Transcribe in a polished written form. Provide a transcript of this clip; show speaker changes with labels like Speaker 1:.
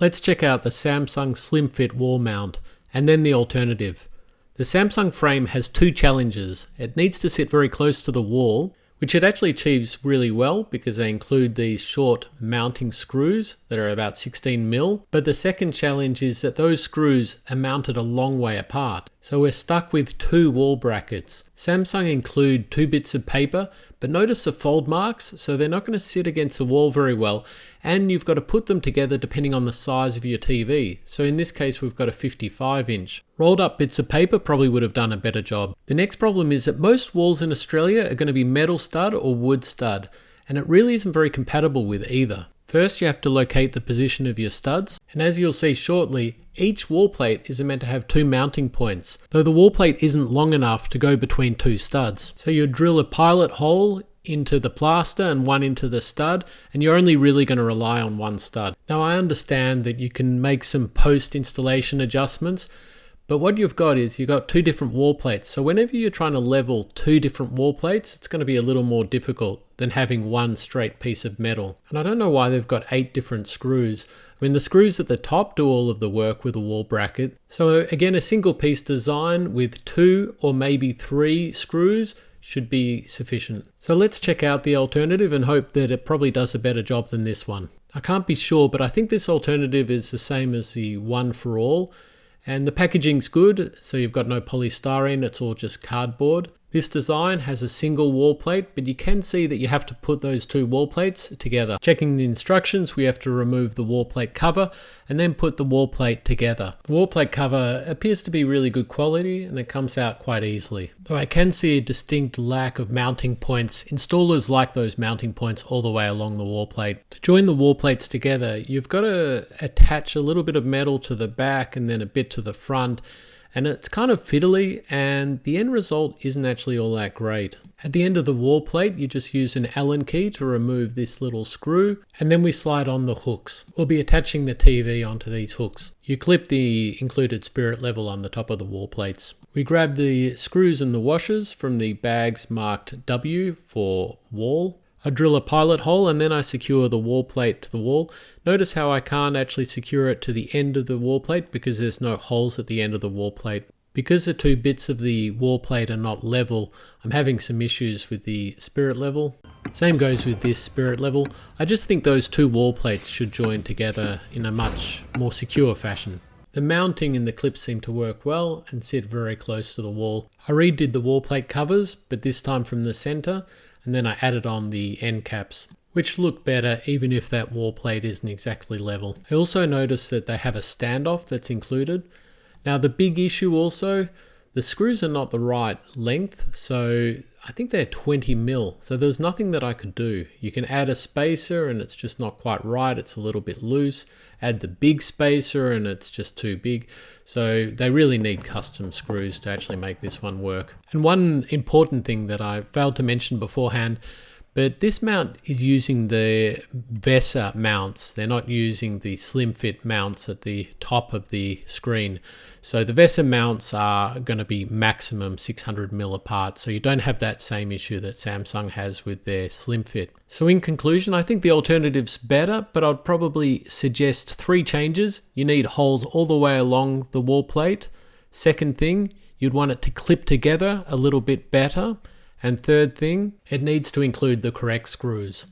Speaker 1: Let's check out the Samsung Slim Fit wall mount and then the alternative. The Samsung frame has two challenges. It needs to sit very close to the wall, which it actually achieves really well because they include these short mounting screws that are about 16mm. But the second challenge is that those screws are mounted a long way apart. So we're stuck with two wall brackets. Samsung include two bits of paper, but notice the fold marks, so they're not going to sit against the wall very well. And you've got to put them together depending on the size of your TV. So in this case, we've got a 55-inch. Rolled up bits of paper probably would have done a better job. The next problem is that most walls in Australia are going to be metal stud or wood stud, and it really isn't very compatible with either. First, you have to locate the position of your studs, and as you'll see shortly, each wall plate is meant to have two mounting points, though the wall plate isn't long enough to go between two studs. So you drill a pilot hole into the plaster and one into the stud, and you're only really going to rely on one stud. Now I understand that you can make some post-installation adjustments, but what you've got is you've got two different wall plates. So whenever you're trying to level two different wall plates, it's going to be a little more difficult than having one straight piece of metal. And I don't know why they've got 8 different screws. I mean, the screws at the top do all of the work with a wall bracket. So again, a single piece design with 2 or maybe 3 screws should be sufficient. So let's check out the alternative and hope that it probably does a better job than this one. I can't be sure, but I think this alternative is the same as the one for all. And the packaging's good, so you've got no polystyrene, it's all just cardboard. This design has a single wall plate, but you can see that you have to put those two wall plates together. Checking the instructions, we have to remove the wall plate cover and then put the wall plate together. The wall plate cover appears to be really good quality and it comes out quite easily. Though I can see a distinct lack of mounting points. Installers like those mounting points all the way along the wall plate. To join the wall plates together, you've got to attach a little bit of metal to the back and then a bit to the front. And it's kind of fiddly, and the end result isn't actually all that great. At the end of the wall plate, you just use an Allen key to remove this little screw, and then we slide on the hooks. We'll be attaching the TV onto these hooks. You clip the included spirit level on the top of the wall plates. We grab the screws and the washers from the bags marked W for wall. I drill a pilot hole and then I secure the wall plate to the wall. Notice how I can't actually secure it to the end of the wall plate because there's no holes at the end of the wall plate. Because the two bits of the wall plate are not level, I'm having some issues with the spirit level. Same goes with this spirit level. I just think those two wall plates should join together in a much more secure fashion. The mounting and the clips seem to work well and sit very close to the wall. I redid the wall plate covers, but this time from the center, and then I added on the end caps, which look better even if that wall plate isn't exactly level. I also noticed that they have a standoff that's included. Now the big issue also, the screws are not the right length, so I think they're 20mm, so there's nothing that I could do. You can add a spacer and it's just not quite right, it's a little bit loose. Add the big spacer and it's just too big. So they really need custom screws to actually make this one work. And one important thing that I failed to mention beforehand, but this mount is using the VESA mounts. They're not using the slim fit mounts at the top of the screen. So the VESA mounts are going to be maximum 600mm apart. So you don't have that same issue that Samsung has with their slim fit. So in conclusion, I think the alternative's better, but I'd probably suggest 3 changes. You need holes all the way along the wall plate. Second thing, you'd want it to clip together a little bit better. And third thing, it needs to include the correct screws.